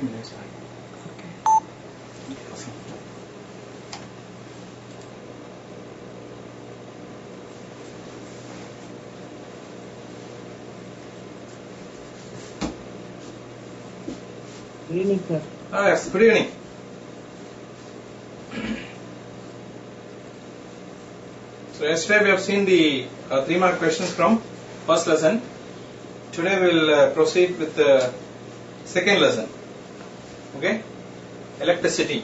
minutes. Good evening, sir. Yes, good evening. So yesterday we have seen the 3-mark questions from first lesson. Today we will proceed with the second lesson. Okay? Electricity,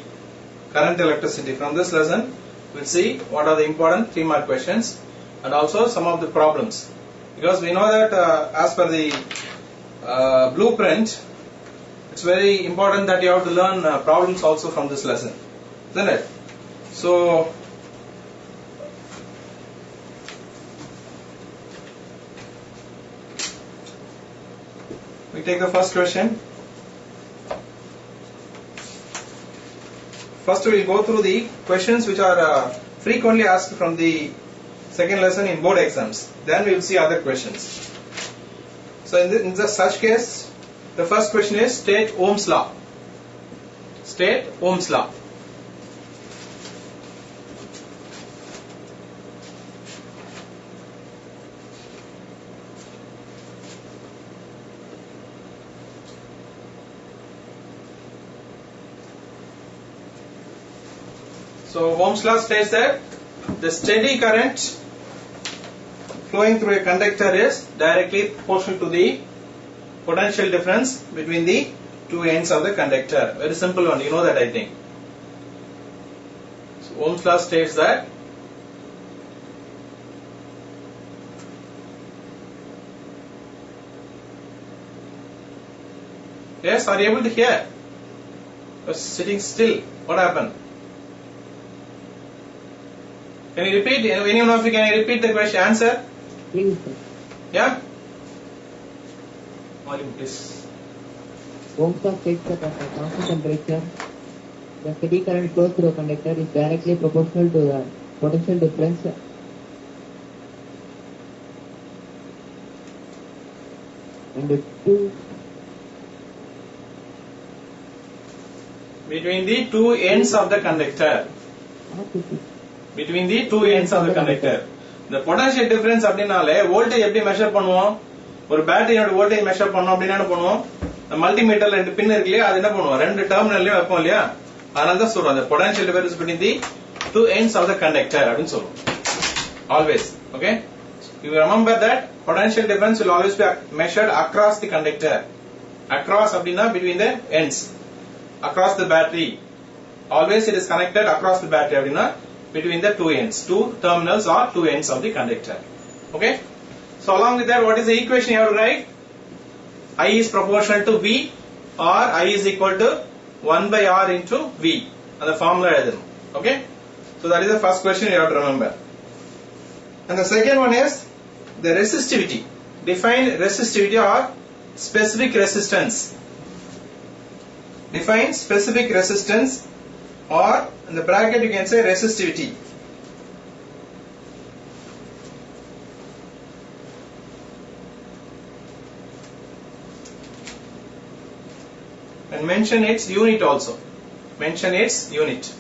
current electricity. From this lesson we will see what are the important 3-mark questions and also some of the problems. Because we know that as per the blueprint, it's very important that you have to learn problems also from this lesson, isn't it? So we take the first question. First we will go through the questions which are frequently asked from the second lesson in board exams. Then we will see other questions. So in such case, the first question is state Ohm's law. State Ohm's law. So Ohm's law states that the steady current flowing through a conductor is directly proportional to the potential difference between the two ends of the conductor. Very simple one, you know that I think. So Ohm's law states that yes, are you able to hear? You're sitting still. What happened? Can you repeat? Anyone of you can repeat the question? Answer? Please, sir. Yeah? Volume please. Ohm's law states that at a constant temperature, the steady current flows through a conductor is directly proportional to the potential difference in the two Between the two ends of the conductor. Between the two ends of the conductor. The potential difference அப்படினாலே voltage எப்படி measure பண்ணுவோம்? ஒரு பேட்டரியோட voltage measure பண்ணோம் அப்படினா என்ன பண்ணுவோம்? இந்த மல்டிமீட்டர்ல ரெண்டு பின் இருக்கு இல்லையா, அது என்ன பண்ணுவோம்? ரெண்டு டெர்மினல்லயும் வைப்போம் இல்லையா? அதனால தான் சொல்றோம் the potential difference between the two ends of the conductor அப்படினு சொல்றோம். Always, okay? You remember that potential difference will always be measured across the conductor. Across அப்படினா between the ends. Across the battery. Always it is connected across the battery அப்படினா between the two ends, two terminals or two ends of the conductor. Okay? So along with that, what is the equation you have to write? I is proportional to V or I is equal to 1 by R into V. And the formula எழுதணும். Okay? So that is the first question you have to remember. And the second one is the resistivity. Define resistivity or specific resistance. Define specific resistance, or in the bracket you can say resistivity. And mention its unit also. Mention its unit.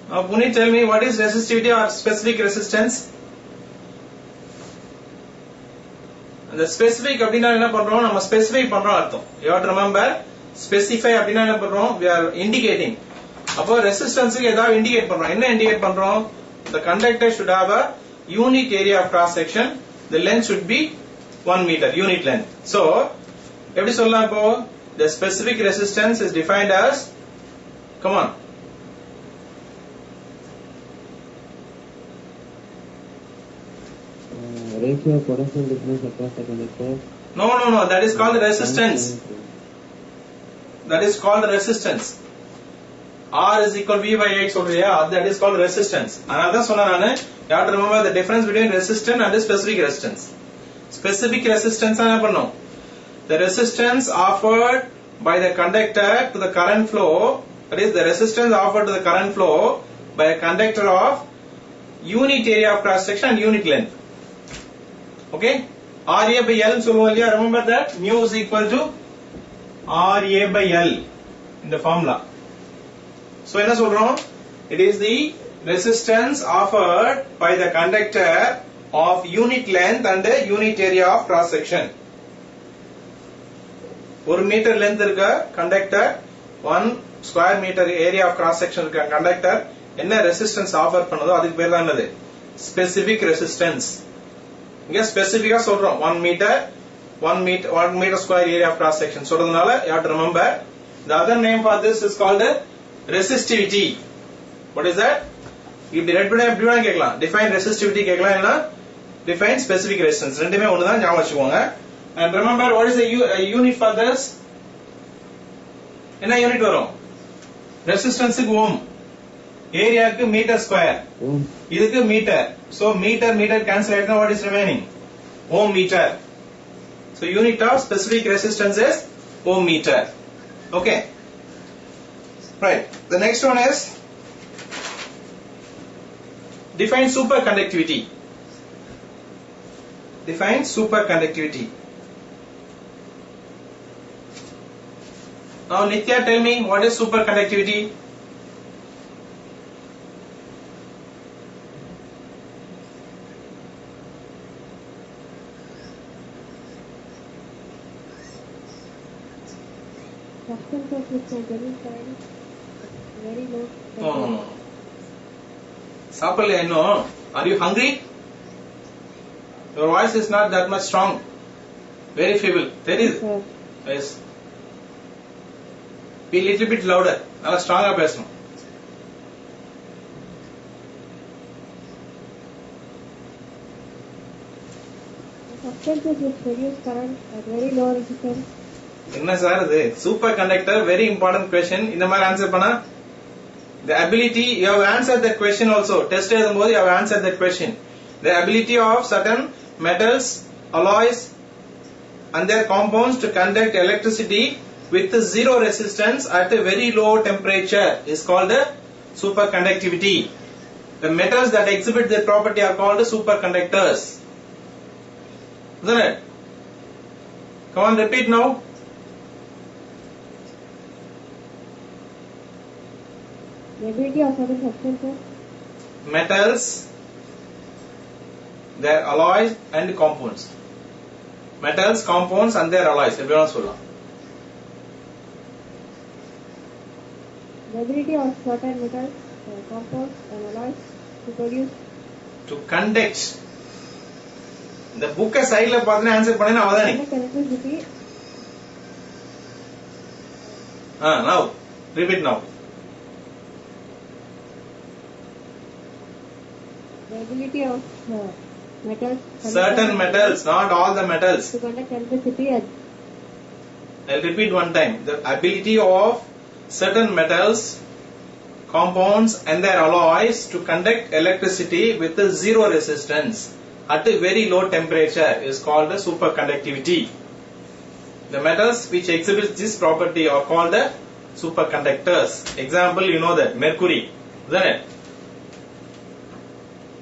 Now Puneet, tell me what is resistivity or specific resistance? And the specific அப்படினா என்ன பண்றோம்? நம்ம specify பண்றோம் அர்த்தம். You have to remember, specify அப்படினா என்ன பண்றோம்? We are indicating. அப்போ ரெசிஸ்டன்ஸ்க்கு ஏதாவது இண்டிகேட் பண்றோம். என்ன இண்டிகேட் பண்றோம்? The conductor should have a unique area of cross section. The length should be 1 meter, unit length. So எப்படி சொல்லலாம் இப்போ? The specific resistance is defined as, come on, ratio of potential difference across the conductor. No, that is called resistance. That is called resistance. R is equal V by 8 சொல்றியா, that is called resistance. Another சொன்ன நானு, you have to remember the difference between resistance and specific resistance. Specific resistance என்ன பண்ணும்? The resistance offered by the conductor to the current flow That is the resistance offered to the current flow by a conductor of unit area of cross section and unit length. Okay, RA by L சொல்லுவோம் இல்லையா? Remember that mu is equal to RA by L in the formula. So என்ன சொல்றோம்? It is the resistance offered by the conductor of unit length and the unit area of cross section. 1 meter length இருக்க conductor, 1 square meter area of cross section இருக்க conductor என்ன resistance offer பண்ணுதோ அதுக்கு பேர் தான் என்னது? Specific resistance. இங்க ஸ்பெசிபிக்கா சொல்றோம் 1 meter square area of cross section சொல்றதுனால you have to remember the other name for this is called resistivity. What is that? இப்படி ரெட் பண்ண எப்படி வேணா கேட்கலாம். Define resistivity கேட்கலாம், இல்லனா define specific resistance. ரெண்டுமே ஒண்ணுதான், ஞாபகம் வச்சுக்கோங்க. And remember what is the unit for this? என்ன யூனிட் வரும்? ரெசிஸ்டன்ஸ்க்கு ஓம், ஏரியாக்கு மீட்டர் ஸ்கொயர், இதுக்கு மீட்டர். So meter cancel ஆயிடுனா what is remaining? Ohm meter. So unit of specific resistance is ohm meter. Okay, right. The next one is define superconductivity. Define superconductivity. Now Nitya, tell me what is superconductivity? Substances which are very fine, very low. No. சாப்பிடலையா இன்னும்? Are you hungry? Your voice is not that much strong. Very feeble. Very. Sir. Yes. Be little bit louder. நல்லா ஸ்ட்ராங்கா பேசணும். Substances which produce current at very low resistance. என்ன sir இது? Super conductor, very important question. இந்த மாதிரி answer பண்ணா the ability, you have answered that question also. Test எழுதும்போது you have answered that question. The ability of certain metals, alloys and their compounds to conduct electricity with zero resistance at a very low temperature is called superconductivity. The metals that exhibit their property are called superconductors. Isn't it? Come on, repeat now. The ability of certain substances. Metals, their alloys and compounds. Metals, compounds and their alloys. Everyone சொல்லலாம். The ability of certain metals, compounds and alloys to produce. To conduct. இந்த புக்க சைடுல பார்த்தா answer பண்ணேனா அவதானே. Electricity. Now repeat now. The ability of metals. Certain metals, not all the metals. To conduct electricity at. I'll repeat one time. The ability of certain metals, compounds and their alloys to conduct electricity with a zero resistance at a very low temperature is called the superconductivity. The metals which exhibit this property are called the superconductors. Example, you know that mercury, isn't it?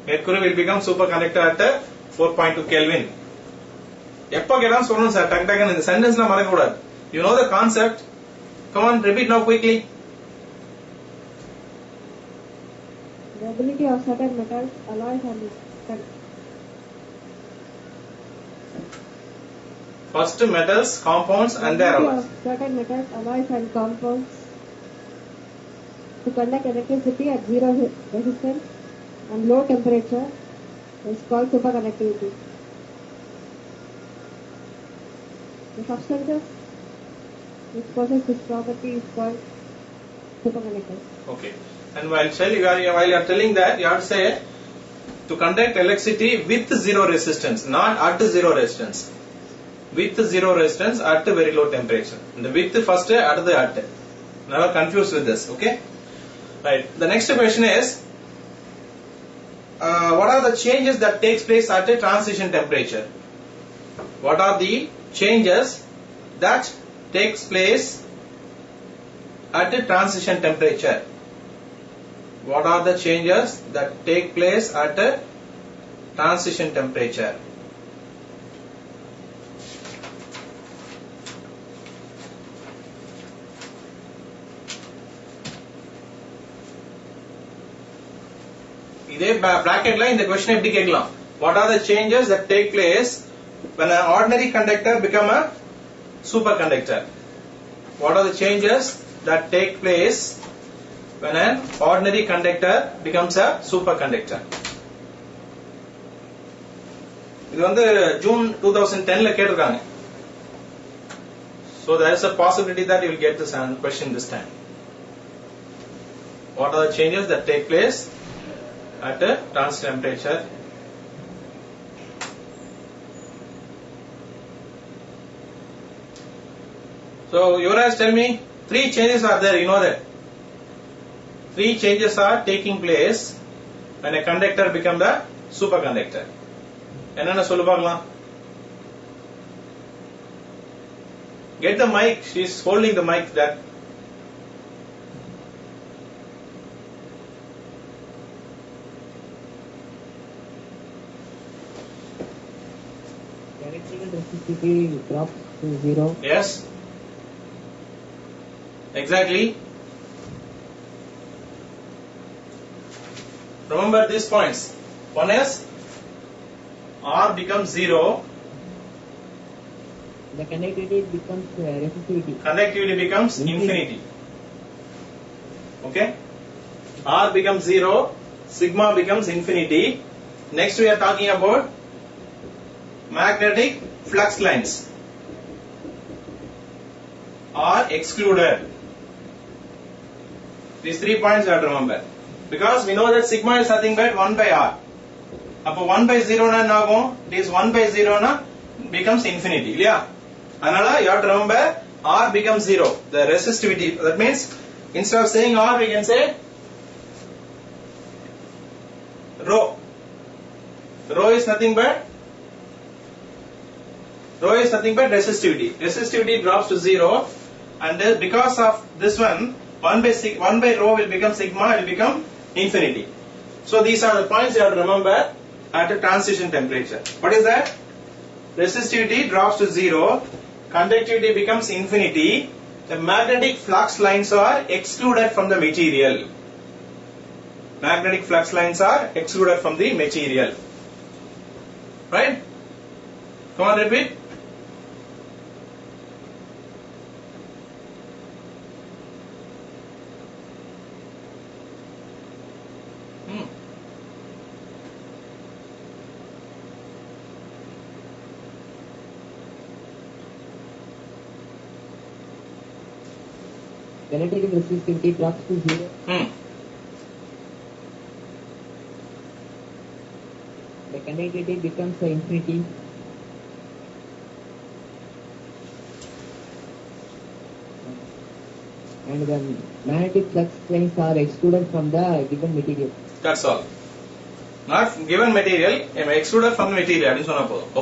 Mercury will become superconductor at 4.2 Kelvin. எப்போ கேட்டாலும் சொல்லணும் sir, டக் டக் இந்த சென்டென்ஸ்லாம் மறக்க கூடாது. You know the concept. Come on, repeat now quickly. The ability of certain metals, alloys and First metals, compounds and their alloys. Certain metals, alloys and compounds to conduct electricity at zero resistance and low temperature is called superconductivity. The substances which possess this property is called superconductors. Okay. And while you are telling that, you have to say to conduct electricity with zero resistance, not at zero resistance. With zero resistance at a very low temperature. The with first, at the at. Never confused with this. Okay. Right. The next question is, what are the changes that takes place at a transition temperature? What are the changes that takes place at the transition temperature? What are the changes that take place at the transition temperature? இதே bracketல இந்த question எப்படி கேட்கலாம்? What are the changes that take place when an ordinary conductor become a superconductor? What are the changes that take place when an ordinary conductor becomes a superconductor? இது வந்து June 2010ல கேட்டிருக்காங்க. So there is a possibility that you will get this question this time. What are the changes that take place at a transition temperature? So Yuvraj, tell me, 3 changes are there, you know that. 3 changes are taking place when a conductor becomes a superconductor. என்னென்ன சொல்லு பார்க்கலாம். Get the mic, she is holding the mic there. Electrical resistivity drops to 0. Yes. Exactly. Remember these points. One is R becomes 0. The conductivity becomes resistivity. Conductivity becomes infinity. Okay. R becomes 0. Sigma becomes infinity. Next we are talking about magnetic flux lines are excluded. These 3 points you have to remember. Because we know that sigma is nothing but 1 by R. Appo 1 by 0 na enna agum? It is 1 by 0 na becomes infinity. Illaya? Anala you have to remember R becomes 0. The resistivity. That means instead of saying R we can say rho. Rho is nothing but resistivity. Resistivity drops to 0, and because of this one, 1 by rho will become sigma, it will become infinity. So these are the points you have to remember at a transition temperature. What is that? Resistivity drops to 0, conductivity becomes infinity, the magnetic flux lines are excluded from the material. Magnetic flux lines are excluded from the material. Right? Come on, repeat. Electrical resistivity drops to 0. The conductivity becomes infinity. And the magnetic flux lines are excluded from the given material. That's all. Not given material, excluded from the material.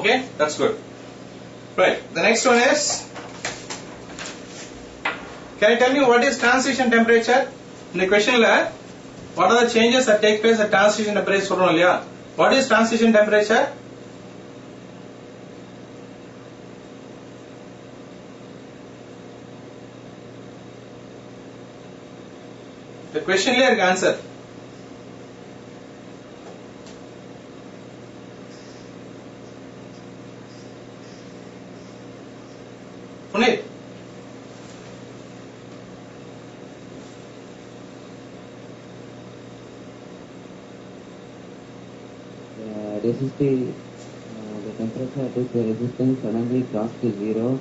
Okay, that's good. Right. The next one is, can you tell me what is transition temperature? In the question, what are the changes that take place at transition temperature? What is transition temperature? The question answer. Punit. The temperature at which the resistance suddenly drops to 0.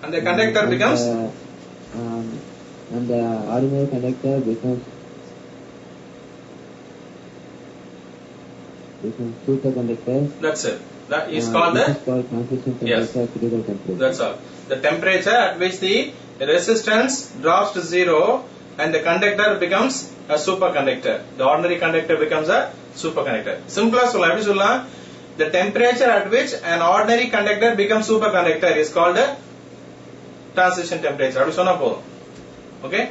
And the conductor becomes? And the ordinary conductor becomes superconductor. That's it. That is called the? Called transition temperature, critical temperature. That's all. The temperature at which the resistance drops to 0 and the conductor becomes a superconductor. The ordinary conductor becomes a superconductor. Simple as The temperature at which an ordinary conductor becomes superconductor is called the transition temperature. அப்படி சொன்னா போதும். Okay?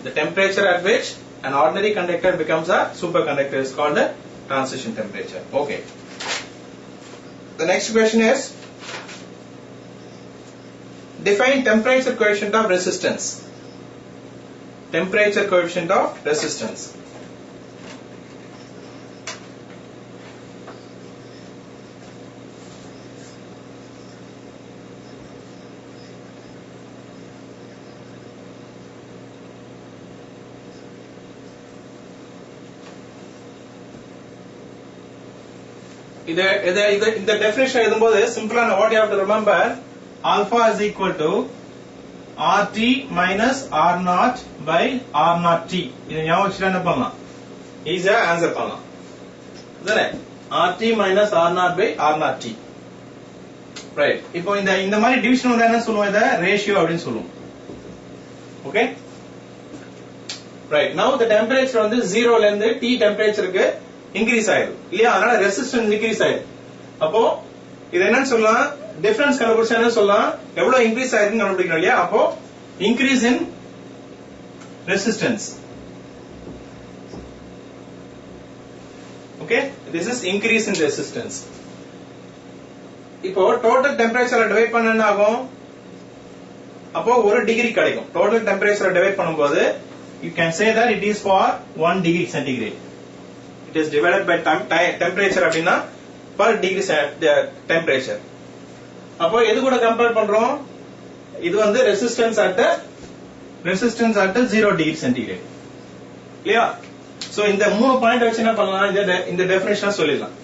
The temperature at which an ordinary conductor becomes a superconductor is called the transition temperature. Okay. The next question is, define temperature coefficient of resistance. Temperature coefficient of resistance. இந்த definition எழுதும்போது சிம்பிளா what you have to remember, alpha is equal to RT minus R0 by R0T. இதை ஞாபகம் வச்சுட்டா என்ன பண்ணலாம், ஈஸியா answer பண்ணலாம். இதுதானே RT minus R0 by R0T. Right. இப்போ இந்த மாதிரி டிவிஷன் வந்தா என்ன சொல்லுவோம், இத ரேஷியோ அப்படின்னு சொல்லுவோம். Okay right. நவ the temperature வந்து 0 ல இருந்து T டெம்பரேச்சருக்கு இன்கிரீஸ் ஆயிடும் இல்லையா, அதனால ரெசிஸ்டன்ஸ் இன்கிரீஸ் ஆயிடும். அப்போ இது என்னன்னு சொல்லலாம், டிஃபரன்ஸ் கண்டுபிடிச்சா என்ன சொல்லலாம், எவ்வளவு இன்கிரீஸ் ஆயிருக்குன்னு கண்டுபிடிக்கணும் இல்லையா. அப்போ increase in resistance. Okay, this is increase in resistance. இப்போ டோட்டல் டெம்பரேச்சரை டிவைட் பண்ண என்ன ஆகும், அப்போ 1 டிகிரி கிடைக்கும். டோட்டல் டெம்பரேச்சரை டிவைட் பண்ணும்போது you can say that it is for 1 degree centigrade. It is divided by temperature அப்படின்னா per degree temperature. அப்போ எது கூட கம்பேர் பண்றோம், இது வந்து ரெசிஸ்டன்ஸ் at 0 degree centigrade இல்லையா. சோ இந்த 3 பாயிண்ட் வச்சு என்ன பண்ணலாம், இந்த டெஃபினிஷனை சொல்லிடலாம்.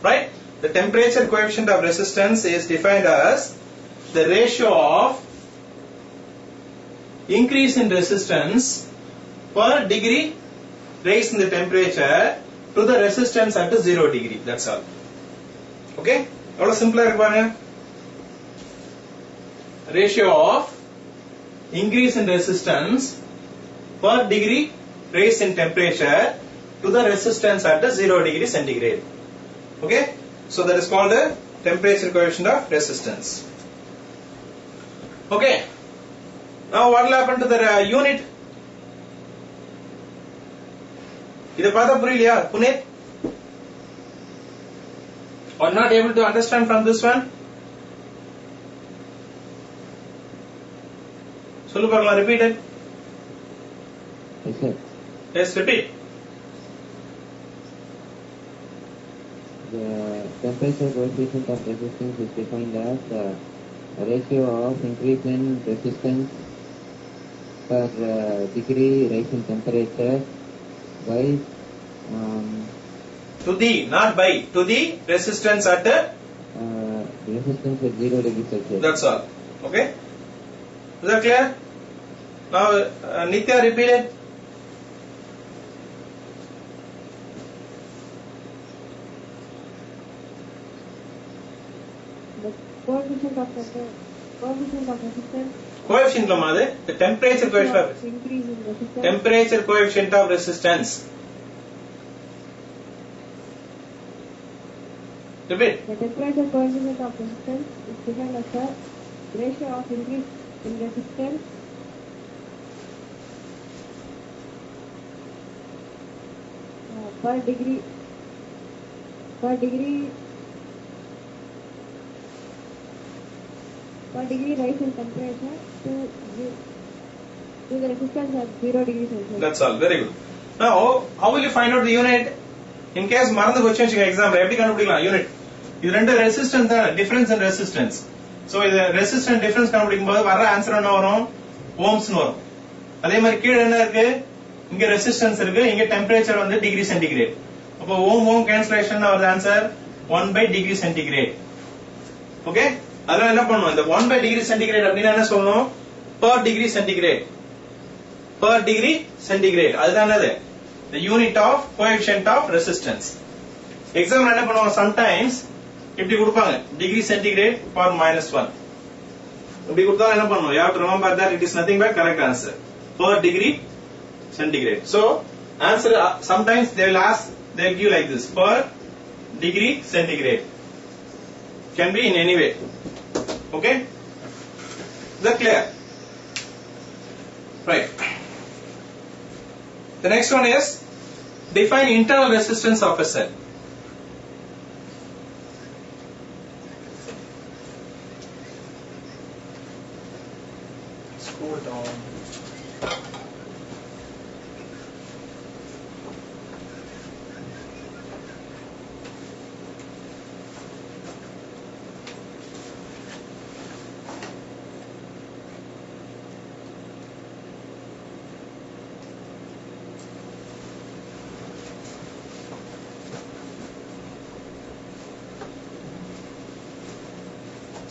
Right. The temperature coefficient of resistance is defined as the ratio of increase in resistance per degree raise in the temperature to the resistance at 0 degree. That's all. Okay, எவ்வளவு சிம்பிளா இருக்கு பாருங்க. Ratio of increase in resistance per degree raise in temperature to the resistance at 0 degree centigrade. Okay, so that is called the temperature coefficient of resistance. Okay, now what will happen to the unit? இத பார்த்தா புரியலையா புனேத்? Or not able to understand from this one? சொல்லு பார்க்கலாம், repeat it. Yes sir. Yes, repeat. The temperature coefficient of resistance is defined as a ratio of increase in resistance per degree rise in temperature by to the, not by, to the resistance at resistance at 0 degree Celsius. That's all. Okay, is that clear? Now Nitya, repeat it. The coefficient of resistance. Coefficient la maadu, the temperature coefficient of Increase in resistance. temperature coefficient of resistance. Repeat. The temperature coefficient of resistance is defined as the ratio of increase in resistance per degree rise in temperature to the resistance at 0 degree Celsius. That's all. Very good. Now, how will you find out the unit? In case மறந்து போச்சு வச்சுக்க எக்ஸாம்ல எப்படி கண்டுபிடிக்கலாம் unit? இது ரெண்டு resistance தான், difference இன் resistance. So இது ரெசிஸ்டன்ஸ் டிஃபரன்ஸ் கண்டுபிடிக்கும் போது வர ஆன்சர் என்ன வரும், ஓம்ஸ்னு வரும். அதே மாதிரி கீழ என்ன இருக்கு, இங்க ரெசிஸ்டன்ஸ் இருக்கு, இங்க டெம்பரேச்சர் வந்து டிகிரி சென்டிகிரேட். அப்போ ஓம் கேன்சலேஷன் வருது answer 1 by degree centigrade. Okay, அதனால என்ன பண்ணுவோம், இந்த 1 by degree centigrade அப்படின்னா என்ன சொல்லணும், per degree centigrade. Per degree centigrade அதுதான் என்னது, the unit of coefficient of resistance. Exam என்ன பண்ணுவாங்க, sometimes இப்படி கொடுப்பாங்க degree centigrade for -1. இப்படி கொடுத்தா என்ன பண்ணுவோம், you have to remember that it is nothing but correct answer, per degree centigrade. So answer sometimes they will ask, they give like this, per degree centigrade. can be in any way. Okay? Is that clear? Right. The next one is define internal resistance of a cell. Scroll down.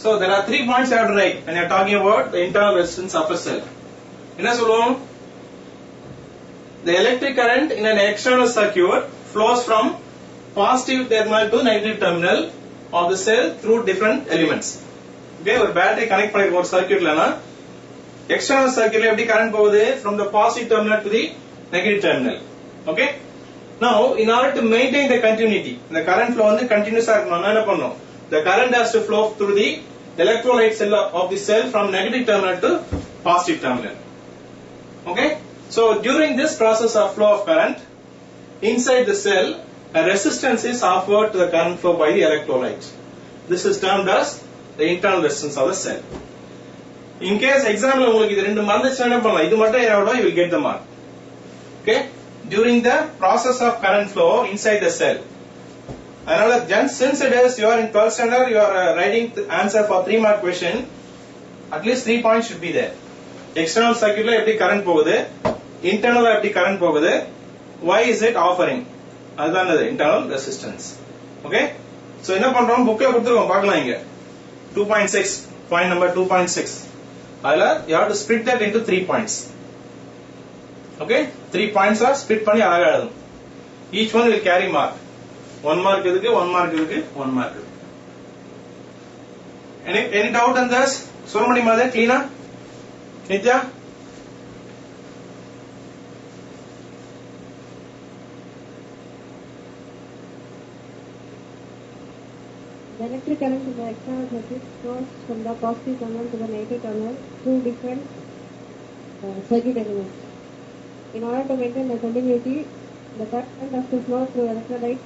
So there are 3 points you have to write when you are talking about the internal resistance of a cell. என்ன சொல்லுவோம்? The electric current in an external circuit flows from positive terminal to negative terminal of the cell through different elements. Okay, ஒரு battery connect பண்ணிருக்க ஒரு circuitலனா external circuitல எப்படி current போகுது? From the positive terminal to the negative terminal. Okay? Now, in order to maintain the continuity, the current flow வந்து continuous-ஆ இருக்கணும்னா என்ன பண்ணணும்? The current has to flow through the electrolyte cell of the cell from negative terminal to positive terminal. Okay? So during this process of flow of current, inside the cell, a resistance is offered to the current flow by the electrolyte. This is termed as the internal resistance of the cell. In case example உங்களுக்கு இது ரெண்டு மறந்துச்சுனா என்ன பண்ணலாம்? இது மட்டும் என்னோட you will get the mark. Okay? During the process of current flow inside the cell. அதனால since it is you are in 12th standard, you are writing the answer for 3 mark question, at least 3 points should be there. External circuit la eppadi current போகுது, internal la eppadi current போகுது, why is it offering, அதுதான் அது internal resistance. Okay, so என்ன பண்றோம், bookல கொடுத்திருக்கோம் பார்க்கலாம் இங்க 2.6 point number 2.6 அதுல you have to split that into 3 points. Okay, 3 points are split பண்ணி அழகா எழுதணும். Each one will carry mark. 1 mark இதுக்கு 1 mark இதுக்கு 1 mark. Any doubt on this? Surmani Mother, clean up? Nitya? The electric current in the external circuit flows from the positive terminal to the negative terminal through different circuit elements. In order to maintain the continuity, the current has to flow through electrolyte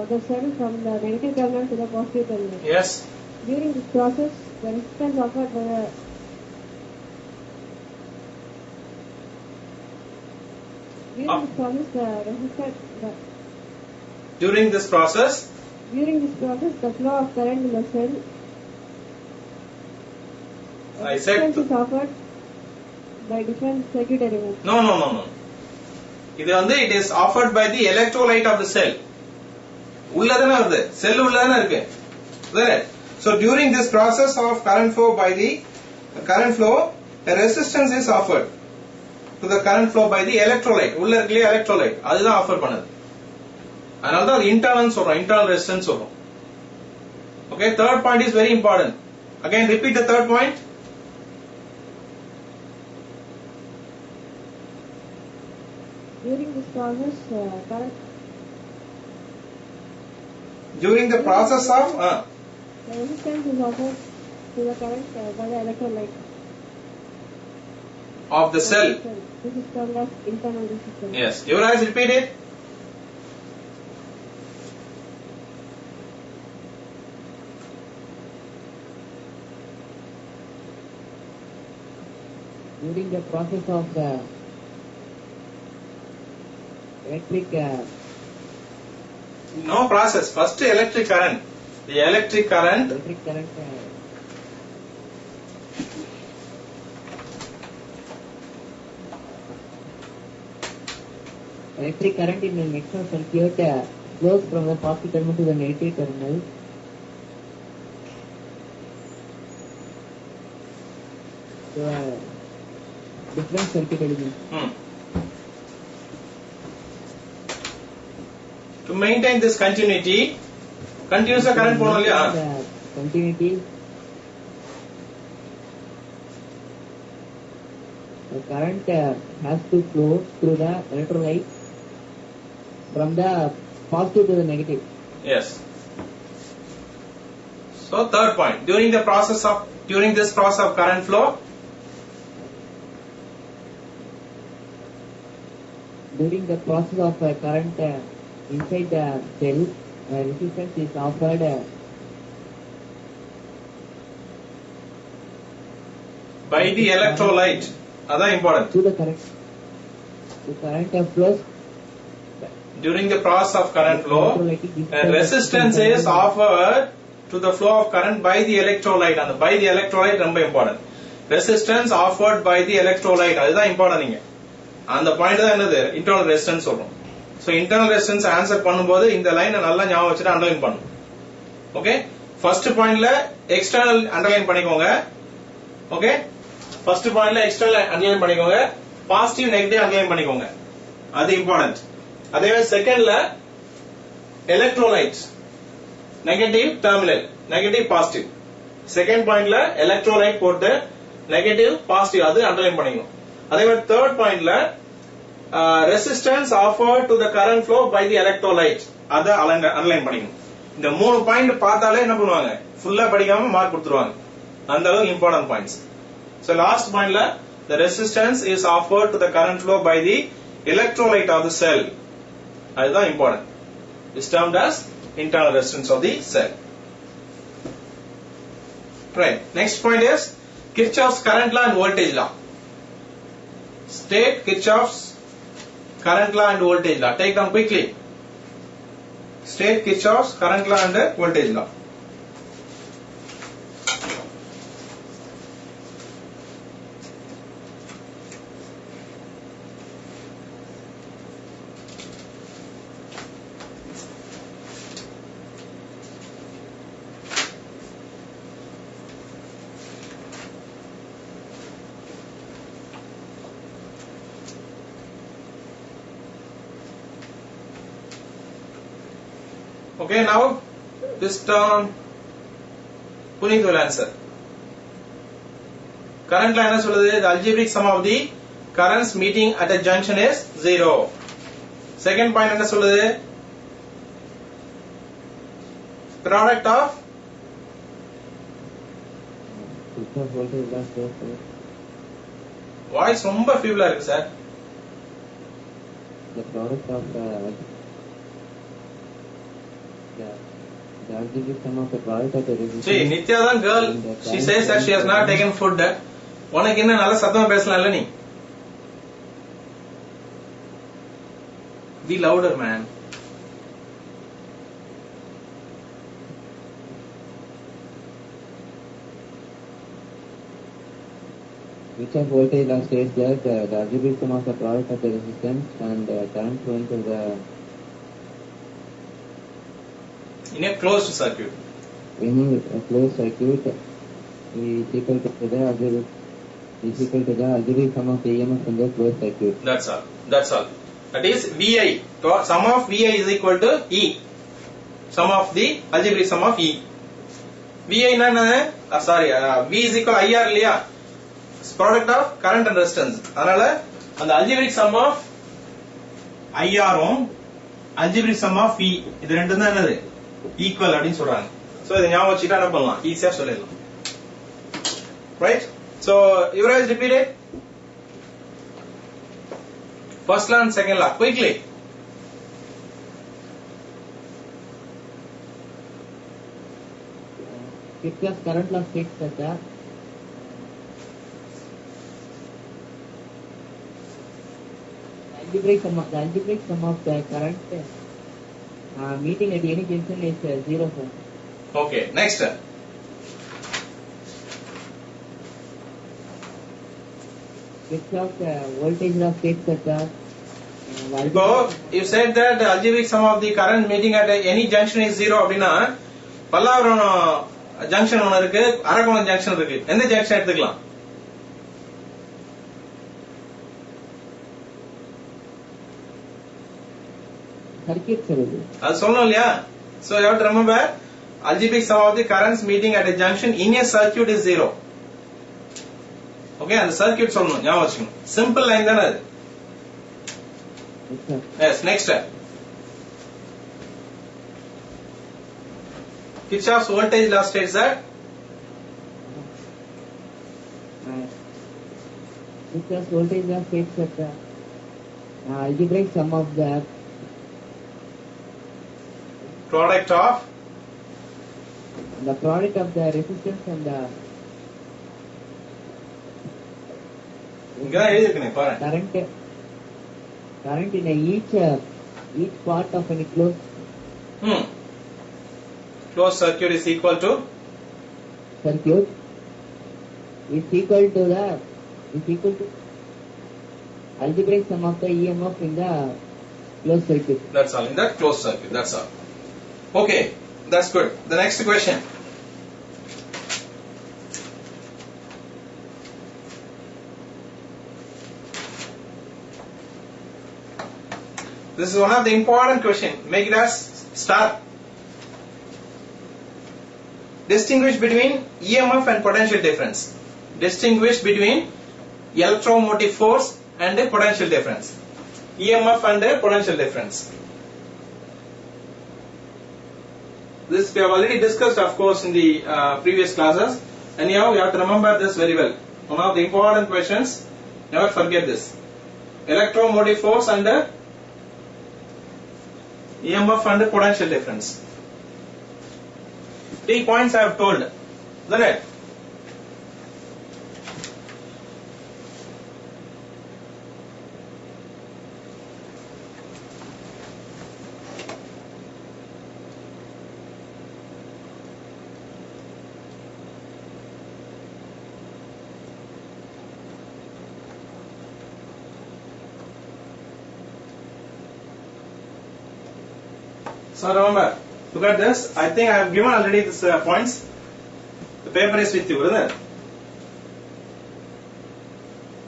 of the cell from the negative terminal to the positive terminal. Yes. During this process, the resistance offered by the During this process, the flow of current in the cell I said is offered by different circuit elements. No. இது வந்து it is offered by the electrolyte of the cell. உள்ளதானே வருது, செல் உள்ளதானே இருக்கு. So during this process of current flow, a resistance is offered to the current flow by the electrolyte. உள்ள இருக்கலையே electrolyte, அதுதான் offer பண்ணுது. அதனால தான் internal சொல்றோம், internal resistance சொல்றோம். Okay, third point is very important. Again repeat the third point. During this process, during the process of the resistance is offered to the current by the electrolyte of the cell. This is termed as internal resistance. Yes, you guys repeat it. During the process of the electric No process. First electric current. The electric current. Electric current in an external circuit flows from the positive terminal to the negative terminal. So, different circuit elements. To maintain this continuity, continuous current போனோம் இல்லையா? Continuity. The current has to flow through the electrolyte from the positive to the negative. Yes. So third point, during this process of current flow, during the process of current inside the cell, resistance is offered by the electrolyte. That's important. to the current flows. During the process of current flow, resistance is offered to the flow of current by the electrolyte. And by the electrolyte ரொம்ப important. Resistance offered by the electrolyte, அதுதான் important நீங்க. அந்த point தான் என்னது, internal resistance சொல்றோம். So internal resistance answer பண்ணும்போது இந்த லைனை நல்லா ஞாபகம் வச்சுட்டு அண்டர்லைன் பண்ணணும். ஓகே, ஃபர்ஸ்ட் பாயிண்ட்ல எக்ஸ்டர்னல் அண்டர்லைன் பண்ணிக்கோங்க. ஓகே, ஃபர்ஸ்ட் பாயிண்ட்ல எக்ஸ்டர்னல் அண்டர்லைன் பண்ணிக்கோங்க, பாசிட்டிவ் நெகட்டிவ் அண்டர்லைன் பண்ணிக்கோங்க, அது இம்பார்ட்டன்ட். அதே மாதிரி செகண்ட்ல electrolytes negative terminal, negative positive. Second பாயிண்ட்ல எலக்ட்ரோலைட் போட்டு நெகட்டிவ் பாசிட்டிவ் அது அண்டர்லைன் பண்ணிக்கணும். அதே மாதிரி தேர்ட் பாயிண்ட்ல resistance offered to the current flow by the electrolyte அத அண்டர்லைன் பண்ணிக்கணும். இந்த மூணு பாயிண்ட் பார்த்தாலே என்ன பண்ணுவாங்க, ஃபுல்லா படிக்காம மார்க் கொடுத்துருவாங்க. அந்த அளவுக்கு important points. So last point la, the resistance is offered to the current flow by the electrolyte of the cell. That is important. It's termed as internal resistance of the cell. Right. Next point is Kirchhoff's current law and voltage law. State Kirchhoff's current law and voltage law. Take them quickly. State Kirchhoff's current law and voltage law. Okay, now this term Puneet will answer. Current line is the algebraic sum of the currents meeting at a junction is 0. Second point is the product of voice ரொம்ப feeble இருக்கு sir. The product of the algebraic sum of the product of the resistance. See, Nitya தான் girl. She says that she has not taken food. உனக்கு என்ன நல்ல சத்தமா பேசலாம்ல நீ? Be louder, man. Kirchhoff voltage law states that the algebraic sum of the product of the resistance and current flowing through the In a closed circuit. In a closed circuit is equal to the algebraic sum of the EMF in the closed circuit. That's all. That's all. That is VI. Sum of VI is equal to E. Sum of the algebraic sum of E. VI na sorry, V is equal to IR இல்லையா? Product of current and resistance. அதனால அந்த algebraic sum of IR um algebraic sum of E இது ரெண்டும் தான் என்னது? Equal அப்படின்னு சொல்றாங்க. So இதை ஞாபகம் வச்சுட்டா என்ன பண்ணலாம், ஈஸியா சொல்லிடலாம். Right. So Yuvraj repeat it. First law and second law quickly. Kirchhoff's current law states that the algebraic sum of the current meeting at any junction is 0. Okay, next. Kirchhoff's voltage law states that the இப்போ you said that the algebraic sum of the current meeting at any junction is 0 அப்படின்னா Pallavaram junction ஒன்னு இருக்கு, Arakkonam junction இருக்கு. எந்த junction எடுத்துக்கலாம்? circuit அது சொல்லணும் இல்லையா? So you have to remember algebraic sum of the currents meeting at a junction in a circuit is 0. Okay, அந்த சர்க்யூட் சொல்லணும், ஞாபகம் வச்சுக்கணும். சிம்பிள் லைன் தானே அது. Yes, next. Kirchhoff's voltage law states that Kirchhoff's voltage law states that the algebraic sum of the product of resistance and the இங்கதான் எழுதிருக்கேன் பாருங்க. current in each part of any closed circuit is equal to circuit is equal to algebraic sum of the EMF in the closed circuit. That's all. In that closed circuit. That's all. Okay. That's good. The next question. This is one of the important question. Make it as star. Distinguish between EMF and potential difference. Distinguish between electromotive force and the potential difference. EMF and the potential difference. This we have already discussed, of course, in the previous classes. Anyhow, you have to remember this very well. One of the important questions. Never forget this. Electromotive force and the EMF and the potential difference. 3 points I have told. Isn't it? So remember, look at this. I think I have given already these points. The paper is with you, brother.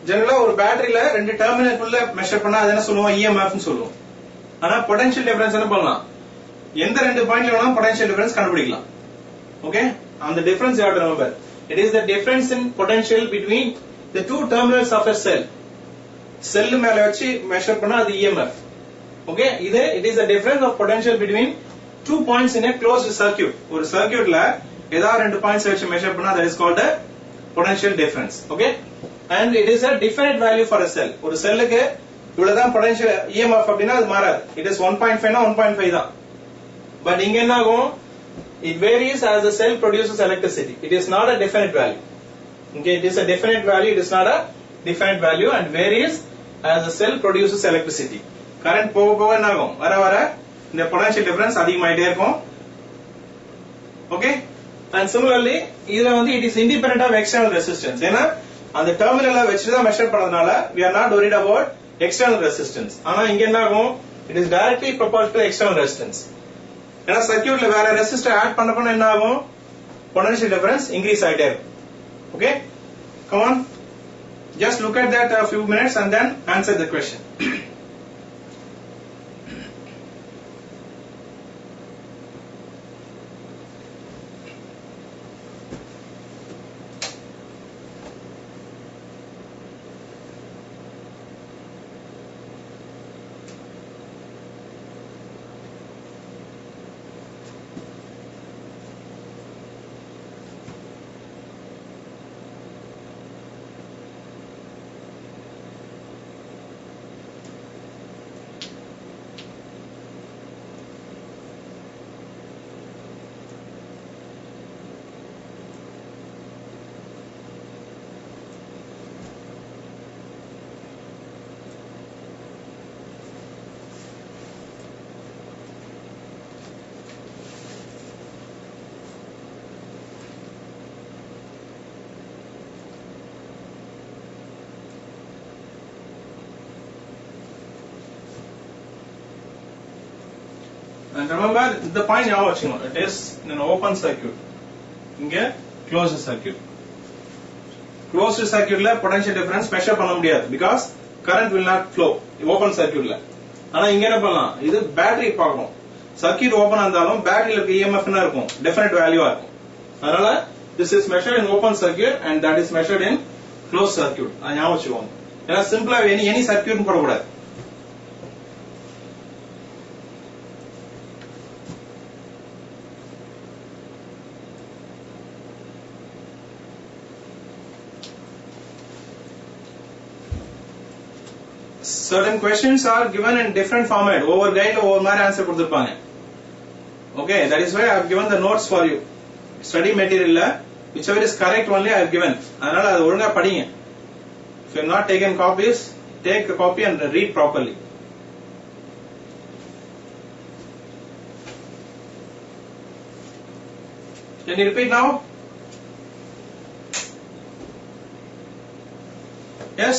Generally, ஒரு பேட்டரியில ரெண்டு டெர்மினலுக்குள்ள measure பண்ணா அது என்ன சொல்லுவோம்? EMF னு சொல்லுவோம். ஆனா potential difference என்ன பண்ணலாம்? எந்த ரெண்டு பாயிண்ட்ல வேணாலும் பொட்டன்ஷியல் டிஃபரன்ஸ் கண்டுபிடிக்கலாம். Okay? And the difference you have to remember. It is the difference in potential between the two terminals of a cell. Cell மேல வச்சு மெஷர் பண்ணா அது EMF. Okay, it is the difference of potential between 2 points in a closed circuit. ஒரு சர்க்யூட்ல ஏதாவது ரெண்டு points வச்சு measure பண்ணா that is called a potential difference. Okay, and it is a definite value for a cell. ஒரு செல்லுக்கு இவ்வளவுதான் potential EMF அப்படினா அது மாறாது. It is 1.5 னா 1.5 தான். But இங்க என்ன ஆகும்? It varies as the cell produces electricity. It is not a definite value. Okay, it is a definite value. It is not a definite value and varies as the cell produces electricity. Current போக போக என்ன ஆகும்? வர வர இந்த potential difference அதிகமாயிட்டே இருக்கும். Okay, and similarly இதுல வந்து it is independent of external resistance. ஏனா அந்த டெர்மினல்ல வச்சு தான் மெஷர் பண்ணதுனால we are not worried about external resistance. ஆனா இங்க என்ன ஆகும்? It is directly proportional to external resistance. ஏனா சர்க்யூட்ல வேற ரெசிஸ்டர் ஆட் பண்ண பண்ண என்ன ஆகும்? பொட்டன்ஷியல் டிஃபரன்ஸ் இன்கிரீஸ் ஆயிட்டே இருக்கும். Okay, come on, just look at that a few minutes and then answer the question. And remember the point ஞாபகம் வச்சுக்கணும். It is in an open circuit. இங்க closed circuit. Closed circuitல potential difference measure பண்ண முடியாது because current will not flow. Open circuitல. ஆனா இங்க என்ன பண்ணலாம்? இது பேட்டரி பார்க்கணும். சர்க்யூட் ஓபனா இருந்தாலும் பேட்டரியில இருக்க EMF என்ன இருக்கும்? டெஃபினட் வேல்யூவா இருக்கும். அதனால this is measured in open circuit and that is measured in closed circuit. அது ஞாபகம் வச்சுக்கோங்க. ஏன்னா சிம்பிளா any circuit போடக்கூடாது. certain questions are given in different format. Over guide over mari answer கொடுத்திருப்பாங்க. Okay, that is why I have given the notes for you. Study material la whichever is correct only I have given. அதனால அது ஒழுங்கா படிங்க. If you have not taken copies, take the copy and read properly. Can you repeat now? Yes?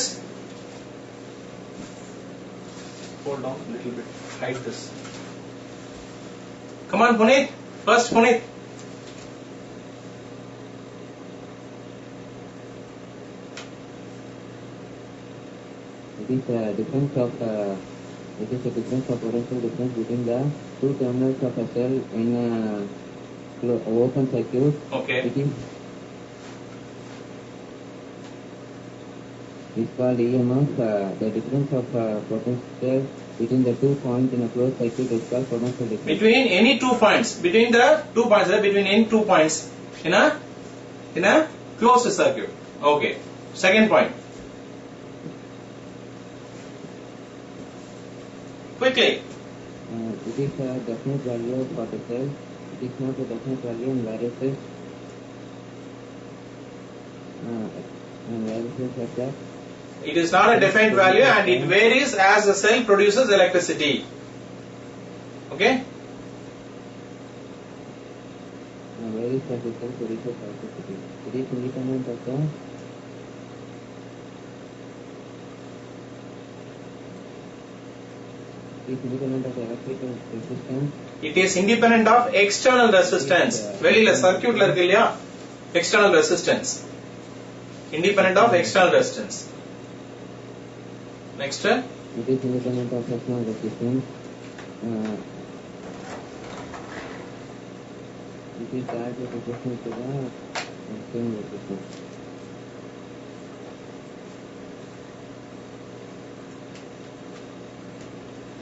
Hold on a little bit. Hide this. Come on, Puneet. First, Puneet. It is a difference of potential difference between the two terminals of a cell in a open circuit. Okay. It is called EMF. The difference of potential between the 2 points in a closed circuit is called potential difference. Between any 2 points, between the 2 points, between any 2 points in a closed circuit. Okay. Second point. Quickly. It is a definite value for the cell. It is not a definite value in variables. Like that. It is not a definite value and it varies as the cell produces electricity. Okay? Varies as the cell produces electricity. It is independent of the electrical resistance. It is independent of external resistance. வெளியில சர்க்யூட்ல இருக்கு இல்லையா? External resistance. Independent of external resistance. Next. It is independent of external resistance. It is directly proportional to the external resistance.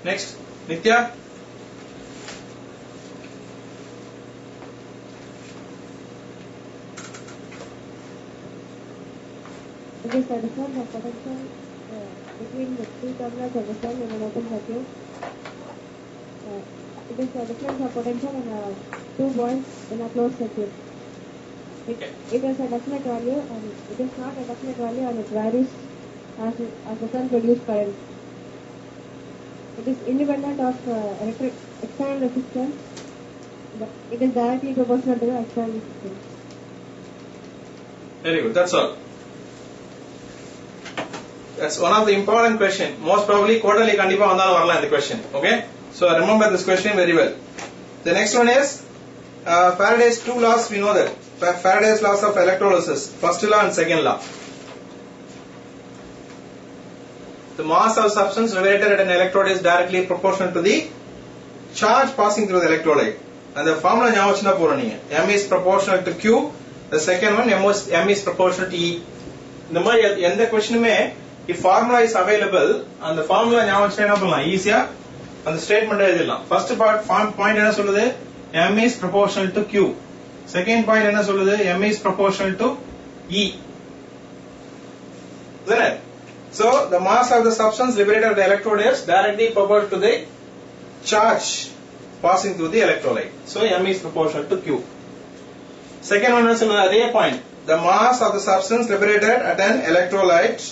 Next. Nitya. It is the difference of potential between the two terminals of the cell in an open circuit. It is the difference of potential in 2 points in a closed circuit. It is a definite value and it is not a definite value and it varies as the cell produces current. It is independent of external resistance. It is directly proportional to the external resistance. Very good. That's all. That's one of the important question. Most probably quarterly kandipa vandalum varalam the question. Okay? So remember this question very well. The next one is Faraday's 2 laws. We know that Faraday's laws of electrolysis. First law and second law. The mass of substance liberated at an electrode is directly proportional to the charge passing through the electrolyte. And the formula ஞாபகம் வச்சுனா போறோம் நீங்க. M is proportional to Q. The second one M is proportional to E. இந்த மாதிரி எந்த क्वेश्चनமே if formula is available and the formula ஞாபகம் வச்சுனா என்ன பண்ணலாம் ஈஸியா அந்த ஸ்டேட்மென்ட் எழுதிடலாம். First point என்ன சொல்லுது? M is proportional to Q. Second point என்ன சொல்லுது? M is proportional to E. Isn't it? So the mass of the substance liberated at the electrode is directly proportional to the charge passing through the electrolyte. So M is proportional to Q. Second one is another point. The mass of the substance liberated at an electrolyte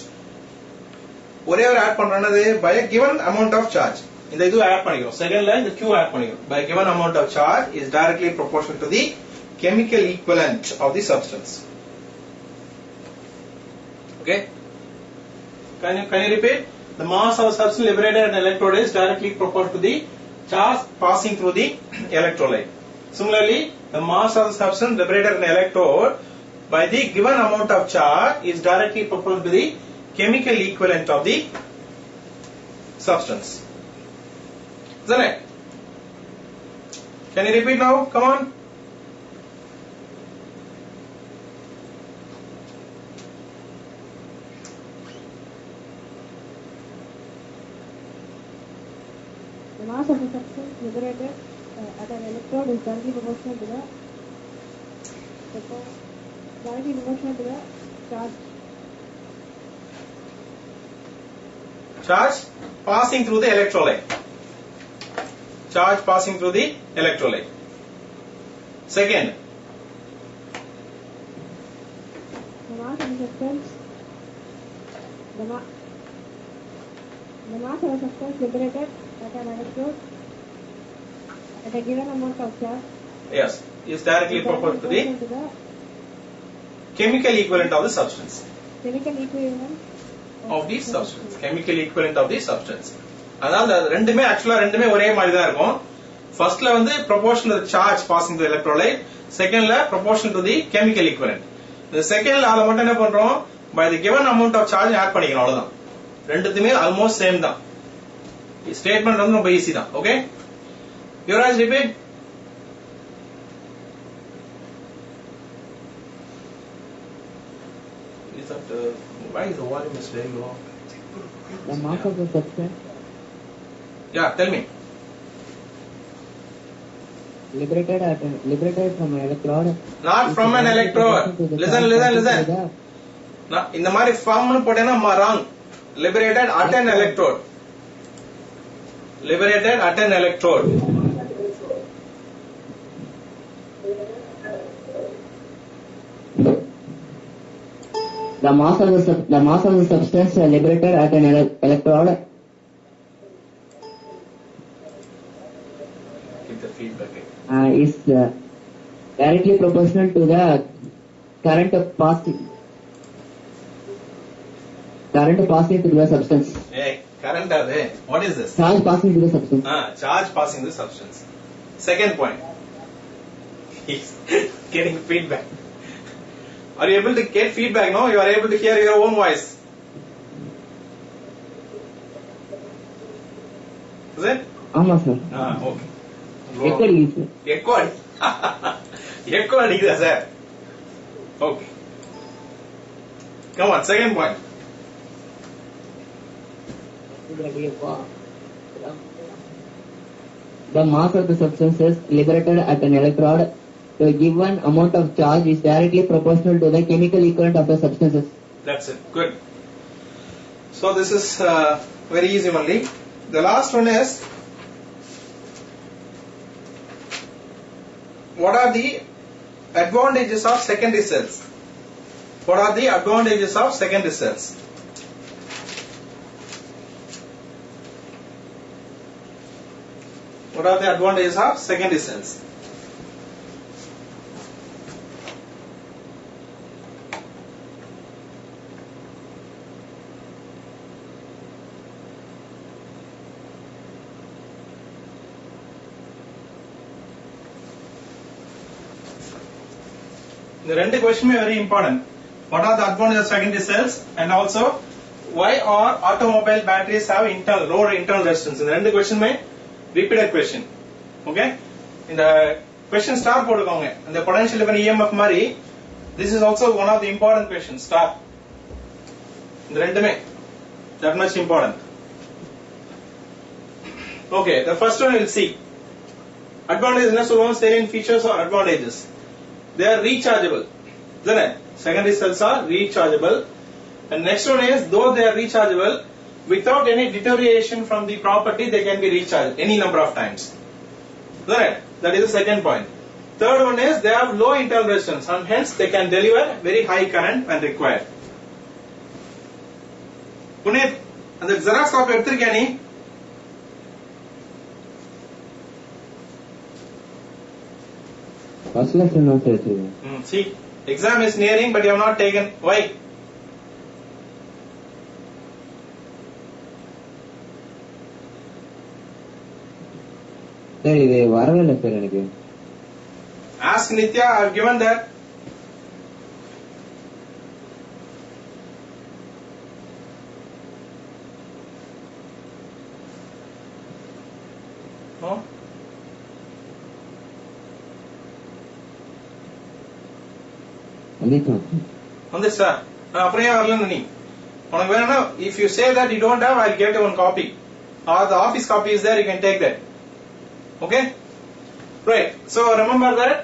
ஒரே ஒரு add பண்றது by a given amount of charge. இந்த இது add பண்ணிக்கிறோம். செகண்ட்ல இந்த Q add பண்ணிக்கிறோம். By a given amount of charge is directly proportional to the chemical equivalent of the substance. Okay? Can you repeat? The mass of substance liberated at an electrode is directly proportional to the charge passing through the electrolyte. Similarly, the mass of the substance liberated at an electrode by the given amount of charge is directly proportional to the chemical equivalent of the substance. Isn't it? Can you repeat now? Come on. The mass of the substance liberated at an electrode is directly proportional to the charge. Charge passing through the electrolyte. Charge passing through the electrolyte. Second, The mass of the substance. The mass of a substance liberated at an electrode at a given amount of charge yes, is directly proportional to the chemical equivalent of the substance. chemical equivalent Of the substance. Chemical equivalent of the substance. அதாவது ரெண்டுமே ஆக்சுவலா ரெண்டுமே ஒரே மாதிரி தான் இருக்கும். ஃபர்ஸ்ட்ல வந்து proportional to the charge passing to the electrolyte, செகண்ட்ல proportional to the chemical equivalent. இந்த செகண்ட்ல அத மட்டும் என்ன பண்றோம், by the given amount of charge add பண்ணிக்கணும், அவ்வளவுதான். ரெண்டுத்துமே ஆல்மோஸ்ட் சேம் தான். ஸ்டேட்மெண்ட் வந்து ரொம்ப ஈஸி தான். Okay, Yuvraj repeat. Is that why is the volume is very low? The mass of the substance Yeah, tell me. liberated from an electrode. Not from an electrode. Listen. இந்த மாதிரி ஃபார்ம்னு போட்டேன்னா wrong. Liberated at an electrode. Liberated at an electrode. The mass of the substance liberated at an electrode Keep the feedback. is directly proportional to the current passing through the substance. Hey, current are what is this? Charge passing through the substance. Charge passing the substance. Second point. He's getting feedback. Are you able to get feedback? No, you are able to hear your own voice. Is it? ஆமா sir. Okay. Echo அடிக்குது sir. Echo அடிக்குதா sir? Okay. Come on, second point. The mass of the substance is liberated at an electrode to a given amount of charge is directly proportional to the chemical equivalent of the substances. That's it. Good. So this is very easy only. The last one is, what are the advantages of secondary cells? What are the advantages of secondary cells? What are the advantages of secondary cells? The ரெண்டு question very important. What are the advantages of secondary cells, and also why are automobile batteries have lower internal resistance? இந்த ரெண்டு question repeated question. Okay, இந்த question star போடுங்க. இந்த potential difference EMF மாதிரி, this is also one of the important questions. Star. இந்த ரெண்டுமே that much important. Okay, the first one we'll see. Advantages என்ன சொல்லுவோம்? Salient features or advantages. They are rechargeable, isn't it? Secondary cells are rechargeable. And next one is, though they are rechargeable, without any deterioration from the property, they can be recharged any number of times. Isn't it? That is the second point. Third one is, they have low internal resistance, and hence they can deliver very high current when required. Puneet, and the Xerox copy எடுத்திருக்கியா நீ? First lesson not taken. See, exam is nearing, but you have not taken. Why? Sir, இது வரவே இல்லை sir எனக்கு. Ask Nitya, I have given that. No? வந்துச்சா? அப்புறம் ஏன் வரலன்னு நீ? உனக்கு வேணும்னா, if you say that you don't have, I'll get you one copy. Or the office copy is there, you can take that. Okay? Right. So remember that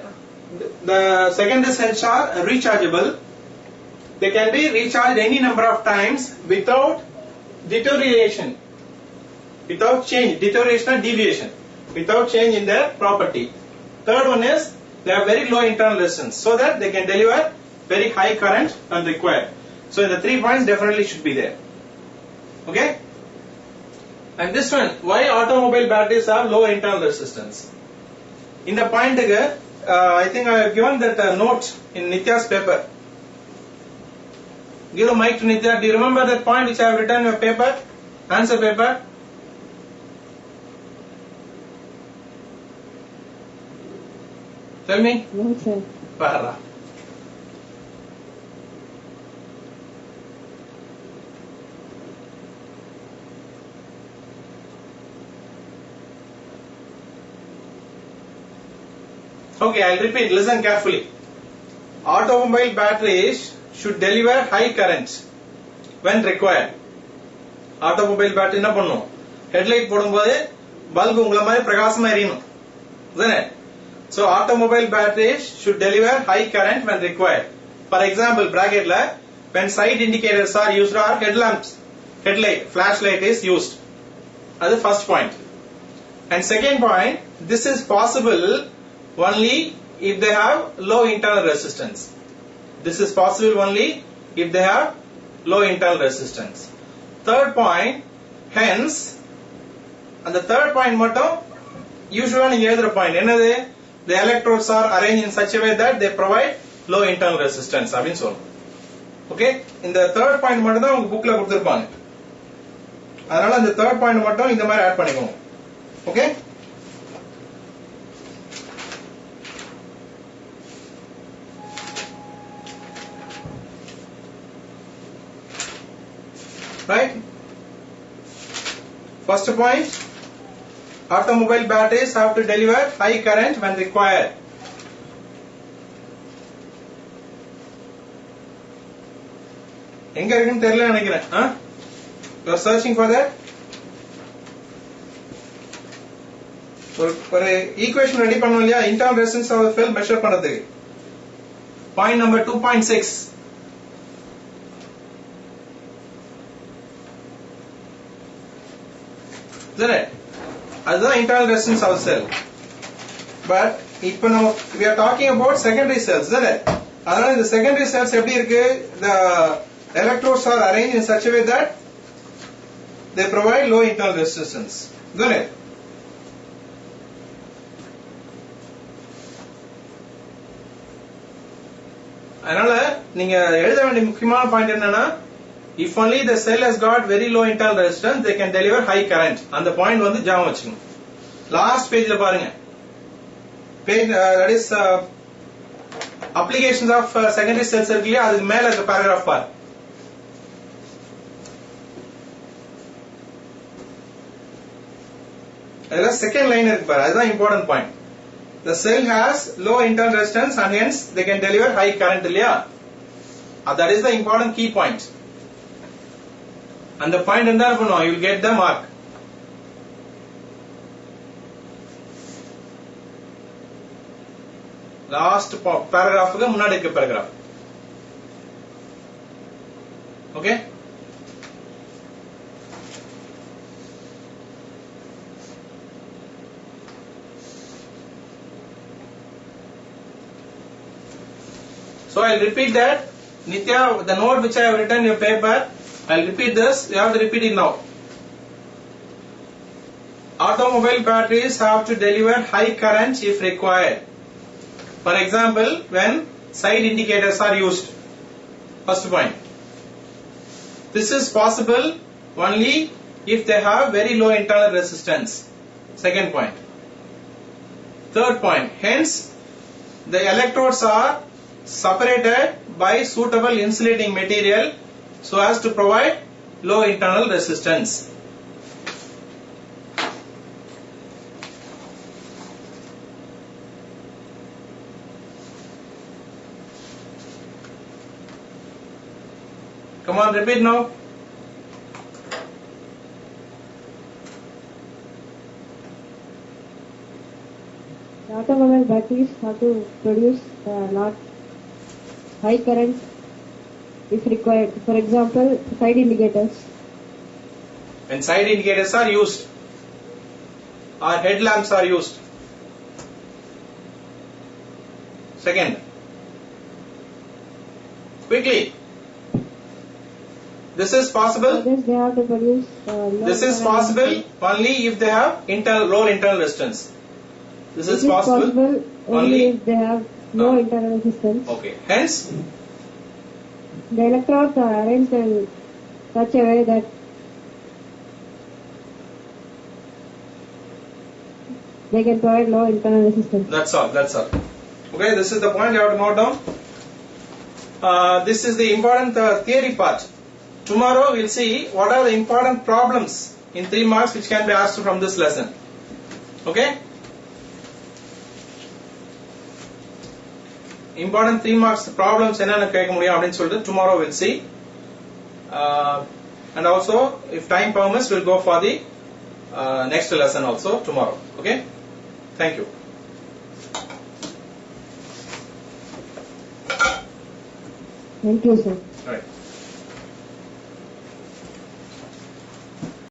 the secondary cells are rechargeable. They can be recharged any number of times without deterioration, without change, deterioration or deviation, without change in their property. Third one is they have very low internal resistance, so that they can deliver very high current when required. So the 3 points definitely should be there. Okay? And this one, why automobile batteries have low internal resistance? In the point, I think I have given that note in Nitya's paper. Give a mic to Nitya. Do you remember that point which I have written in your paper? Answer paper. Tell me. No, sir. Parra. Okay, I'll repeat. Listen carefully. Automobile batteries should deliver high current when required. Automobile battery என்ன பண்ணும்? Headlight போடும்போது bulb உங்கள மாதிரி பிரகாசமா எரியணும். Isn't it? So automobile batteries should deliver high current when required. For example, bracket la when side indicators are used or headlamps, headlight, flashlight is used. That's the first point. And second point, this is possible only if they have low internal resistance. This is possible only if they have low internal resistance. Third point, hence, and the third point மட்டும் usually நீங்க எழுதுற point என்னது? The electrodes are arranged in such a way that they provide low internal resistance அப்படினு சொல்றோம். Okay? இந்த third point மட்டும் தான் உங்க bookல கொடுத்திருப்பாங்க. அதனால இந்த third point மட்டும் இந்த மாதிரி ஆட் பண்ணிக்கோங்க. Okay? Right? First point, automobile batteries have to deliver high current when required. எங்க இருக்குன்னு தெரியல நினைக்கிறேன். You are searching for that? ஒரு ஈக்குவேஷன் ரெடி பண்ணோம் இல்லையா, internal resistance of cell measure பண்றதுக்கு. Point number 2.6. அதுதான் internal resistance of cell. But இப்போ நம்ம we are talking about secondary cells, அதனால இந்த secondary cells எப்படி இருக்கு? The electrodes are arranged in such a way that they provide low internal resistance. Isn't it? அதனால நீங்க எழுத வேண்டிய முக்கியமான பாயிண்ட் என்னன்னா, if only the cell has got very low internal resistance, they can deliver high current. அந்த point வந்து ஞாபகம் வச்சுக்கணும். லாஸ்ட் பேஜ்ல பாருங்க. Page that is applications of secondary cells இருக்கு இல்லையா, அதுக்கு மேல இருக்க paragraph பாரு. அதுல செகண்ட் லைன் இருக்கு பாரு, அதுதான் important point. The cell has low internal resistance and hence they can deliver high current இல்லையா, that is the important key point. And the point என்ன இருக்கணும், you will get the mark. Last பேராகிராஃப்க்கு முன்னாடி இருக்க paragraph. Okay, so I'll repeat that. Nitya, the note which I have written in your paper, I'll repeat this. You have to repeat it now. Automobile batteries have to deliver high current if required. For example, when side indicators are used. First point. This is possible only if they have very low internal resistance. Second point. Third point. Hence, the electrodes are separated by suitable insulating material so as to provide low internal resistance. Come on, repeat now. The automobile batteries have to produce not high current if required. For example, side indicators. when side indicators are used or headlamps are used. Second, quickly, this is possible. This they have to produce. This is possible only if they have low internal resistance. This is possible only if they have low No. internal resistance. Okay. Hence, The electrodes are arranged in such a way that they can provide low internal resistance. that's all. That's all. Okay. This is the point you have to note down. This is the important theory part. Tomorrow we'll see what are the important problems in 3 marks which can be asked from this lesson. Okay. Important 3 marks problems என்னென்ன கேட்க முடியும் அப்படின்னு சொல்லிட்டு tomorrow we'll see. And also if time permits we'll go for the next lesson also tomorrow. Okay. Thank you. Thank you, sir. All right.